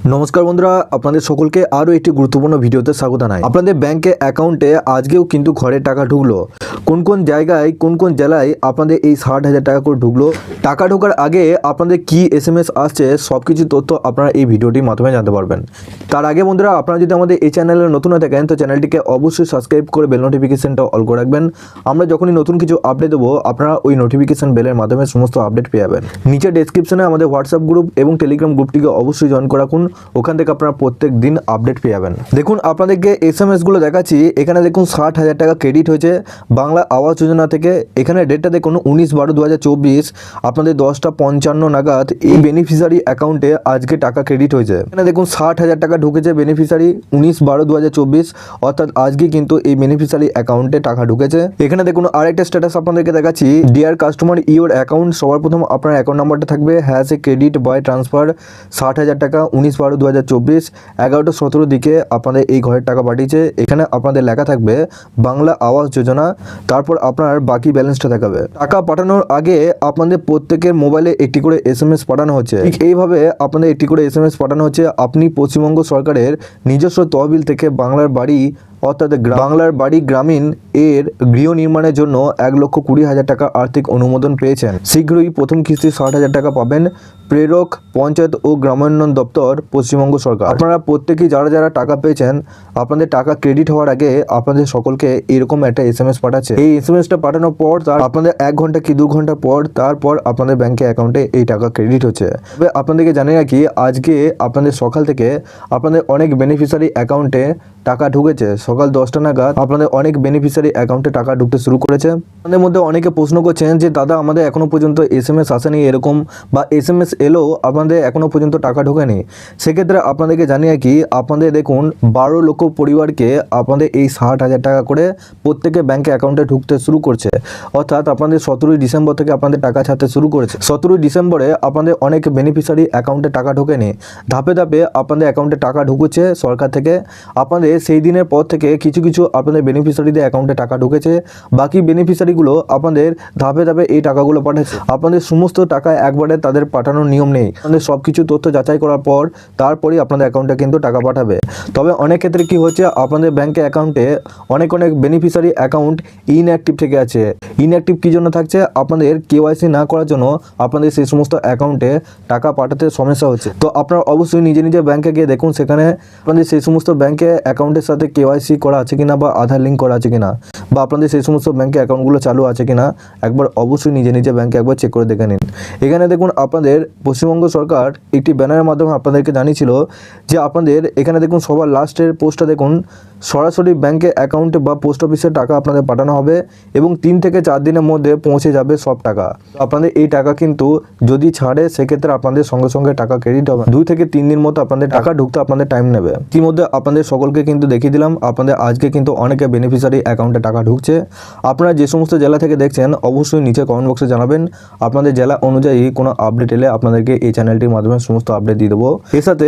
নমস্কার বন্ধুরা, আপনাদের সকলকে আরও একটি গুরুত্বপূর্ণ ভিডিওতে স্বাগত জানাই। আপনাদের ব্যাংকে অ্যাকাউন্টে আজকেও কিন্তু ঘরে টাকা ঢুকলো। কোন কোন জায়গায় কোন কোন জেলায় আপনাদের এই 60,000 টাকা করে ঢুকলো, টাকা ঢোকার আগে আপনাদের কি SMS আসছে, সব কিছু তথ্য আপনারা এই ভিডিওটির মাধ্যমে জানতে পারবেন। তার আগে বন্ধুরা, আপনারা যদি আমাদের এই চ্যানেলে নতুন হয়ে থাকেন তো চ্যানেলটিকে অবশ্যই সাবস্ক্রাইব করে বেল নোটিফিকেশনটা অল করে রাখবেন। আমরা যখনই নতুন কিছু আপডেট দেবো আপনারা ওই নোটিফিকেশন বেলের মাধ্যমে সমস্ত আপডেট পেয়ে যাবেন। নিচে ডেসক্রিপশনে আমাদের হোয়াটসঅ্যাপ গ্রুপ এবং টেলিগ্রাম গ্রুপটিকে অবশ্যই জয়েন করে রাখুন, ওখান থেকে আপনারা প্রত্যেক দিন আপডেট পেয়ে যাবেন। দেখুন আপনাদেরকে SMS গুলো দেখাচ্ছি। এখানে দেখুন 60,000 টাকা ক্রেডিট হয়েছে বাংলা আবাস যোজনা থেকে। এখানে ডেটটা দেখুন 19/12/2024 আপনাদের 10:55 নাগাদ এই বেনিফিশিয়ারি অ্যাকাউন্টে আজকে টাকা ক্রেডিট হয়েছে। এখানে দেখুন 60,000 টাকা ঢুকেছে বেনিফিশিয়ারি 19/12/2024, অর্থাৎ আজকে কিন্তু এই বেনিফিশিয়ারি অ্যাকাউন্টে টাকা ঢুকেছে। এখানে দেখুন আরেকটা স্ট্যাটাস আপনাদেরকে দেখাচ্ছি। ডিয়ার কাস্টমার ইওর অ্যাকাউন্ট, সবার প্রথম আপনার অ্যাকাউন্ট নাম্বারটা থাকবে has a credit by transfer 60,000 টাকা 19/12/2024 11:17 দিকে আপনাদের এই ঘরের টাকা পাঠিয়েছে। এখানে আপনাদের লেখা থাকবে বাংলা আবাস যোজনা, তারপর আপনার বাকি ব্যালেন্সটা দেখাবে। টাকা পাঠানোর আগে আপনাদের প্রত্যেকের মোবাইলে একটি করে SMS পাঠানো হচ্ছে। ঠিক এইভাবে আপনাদের একটি করে SMS পাঠানো হচ্ছে। আপনি পশ্চিমবঙ্গ সরকারের নিজস্ব তহবিল থেকে বাংলার বাড়ি অর্থাৎ বাংলার বাড়ি গ্রামীণ এর গৃহ নির্মাণের জন্য 1,20,000 টাকা আর্থিক অনুমোদন পেয়েছেন। শীঘ্রই প্রথম কিস্তি 60,000 টাকা পাবেন। প্রেরক পঞ্চায়েত ও গ্রামোন্নয়ন দপ্তর, পশ্চিমবঙ্গ সরকার। আপনারা প্রত্যেকেই যারা যারা টাকা পেয়েছেন, আপনাদের টাকা ক্রেডিট হওয়ার আগে আপনাদের সকলকে এরকম একটা SMS পাঠাচ্ছে। এই SMSটা পাঠানোর পর তার আপনাদের 1 ঘন্টা কি 2 ঘন্টা পর তারপর আপনাদের ব্যাংকে অ্যাকাউন্টে এই টাকা ক্রেডিট হচ্ছে। তবে আপনাদেরকে জানিয়ে রাখি, আজকে আপনাদের সকাল থেকে আপনাদের অনেক বেনিফিশিয়ারি অ্যাকাউন্টে টাকা ঢুকেছে। সকাল 10টা নাগাদ আপনাদের অনেক বেনিফিশিয়ারি অ্যাকাউন্টে টাকা ঢুকতে শুরু করেছে। আপনাদের মধ্যে অনেকে প্রশ্ন করছেন যে দাদা আমাদের এখনো পর্যন্ত SMS আসেনি এরকম, বা SMS এলো আপনাদের এখনো পর্যন্ত টাকা ঢোকেনি। সেক্ষেত্রে আপনাদেরকে জানিয়ে কি, আপনাদের দেখুন 12 লক্ষ পরিবারকে আপনাদের এই 60,000 টাকা করে প্রত্যেকে ব্যাংকে অ্যাকাউন্টে ঢুকতে শুরু করছে। অর্থাৎ আপনাদের 17ই ডিসেম্বর থেকে আপনাদের টাকা ছাড়তে শুরু করেছে। 17ই ডিসেম্বরে আপনাদের অনেক বেনিফিশিয়ারি অ্যাকাউন্টে টাকা ঢোকেনি। ধাপে ধাপে আপনাদের অ্যাকাউন্টে টাকা ঢুকেছে সরকার থেকে। আপনাদের সেই দিনের পর থেকে কিছু কিছু আপনাদের বেনিফিশিয়ারিদের অ্যাকাউন্টে টাকা ঢুকেছে। বাকি বেনিফিশিয়ারিগুলো আপনাদের ধাপে ধাপে এই টাকাগুলো পাঠাচ্ছে। আপনাদের সমস্ত টাকা একবারে তাদের পাঠানোর নিয়ম নেই। আপনাদের সব কিছু তথ্য যাচাই করার পর তারপরেই আপনাদের অ্যাকাউন্টে কিন্তু টাকা পাঠাবে। তবে অনেক ক্ষেত্রে কি হচ্ছে, আপনাদের ব্যাংকে অ্যাকাউন্টে অনেক বেনিফিশিয়ারি অ্যাকাউন্ট ইনঅ্যাক্টিভ থেকে আছে। ইনঅ্যাক্টিভ কী জন্য থাকছে, আপনাদের KYC না করার জন্য আপনাদের সেই সমস্ত অ্যাকাউন্টে টাকা পাঠাতে সমস্যা হচ্ছে। তো আপনারা অবশ্যই নিজে নিজে ব্যাংকে গিয়ে দেখুন সেখানে আপনাদের সেই সমস্ত ব্যাংকে অ্যাকাউন্টের সাথে KYC করা আছে কিনা, বা আধার লিঙ্ক করা আছে কিনা, বা আপনাদের সেই সমস্ত ব্যাংকে অ্যাকাউন্টগুলো চালু আছে কিনা একবার অবশ্যই নিজে নিজে ব্যাংকে একবার চেক করে দেখে নিন। এখানে দেখুন আপনাদের পশ্চিমবঙ্গ সরকার একটি ব্যানারের মাধ্যমে আপনাদেরকে জানিয়েছিল যে আপনাদের এখানে দেখুন সবার লাস্টের পোস্টটা দেখুন, সরাসরি ব্যাংকে অ্যাকাউন্টে বা পোস্ট অফিসে টাকা আপনাদের পাঠানো হবে এবং 3 থেকে 4 দিনের মধ্যে পৌঁছে যাবে সব টাকা। আপনাদের এই টাকা কিন্তু যদি ছাড়ে সেক্ষেত্রে আপনাদের সঙ্গে সঙ্গে টাকা ক্রেডিট হবে। 2 থেকে 3 দিন মতো আপনাদের টাকা ঢুকতে আপনাদের টাইম নেবে। ইতিমধ্যে আপনাদের সকলকে কিন্তু দেখিয়ে দিলাম আপনাদের আজকে কিন্তু অনেকে বেনিফিশিয়ারি অ্যাকাউন্টে টাকা ঢুকছে। আপনারা যে সমস্ত জেলা থেকে দেখছেন অবশ্যই নিচে কমেন্ট বক্সে জানাবেন। আপনাদের জেলা অনুযায়ী কোনো আপডেট এলে আপনাদেরকে এই চ্যানেলটির মাধ্যমে সমস্ত আপডেট দিয়ে দেবো। এর সাথে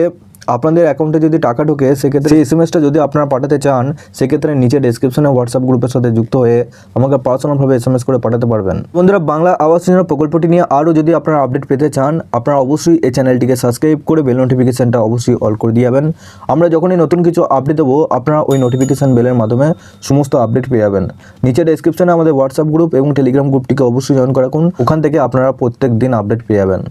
আপনাদের অ্যাকাউন্টে যদি টাকা ঢোকে সেক্ষেত্রে SMSটা যদি আপনারা পাঠাতে চান সেক্ষেত্রে নিচে ডেসক্রিপশনে হোয়াটসঅ্যাপ গ্রুপের সাথে যুক্ত হয়ে আমাকে পার্সোনালভাবে SMS করে পাঠাতে পারবেন। বন্ধুরা, বাংলা আবাস যোজনা প্রকল্পটি নিয়ে আরও যদি আপনারা আপডেট পেতে চান আপনারা অবশ্যই এই চ্যানেলটিকে সাবস্ক্রাইব করে বেল নোটিফিকেশনটা অবশ্যই অল করে দিয়ে যাবেন। আমরা যখনই নতুন কিছু আপডেট দেবো আপনারা ওই নোটিফিকেশন বেলের মাধ্যমে সমস্ত আপডেট পেয়ে যাবেন। নিচে ডেসক্রিপশনে আমাদের হোয়াটসঅ্যাপ গ্রুপ এবং টেলিগ্রাম গ্রুপটিকে অবশ্যই জয়েন করে রাখুন, ওখান থেকে আপনারা প্রত্যেক দিন আপডেট পেয়ে যাবেন।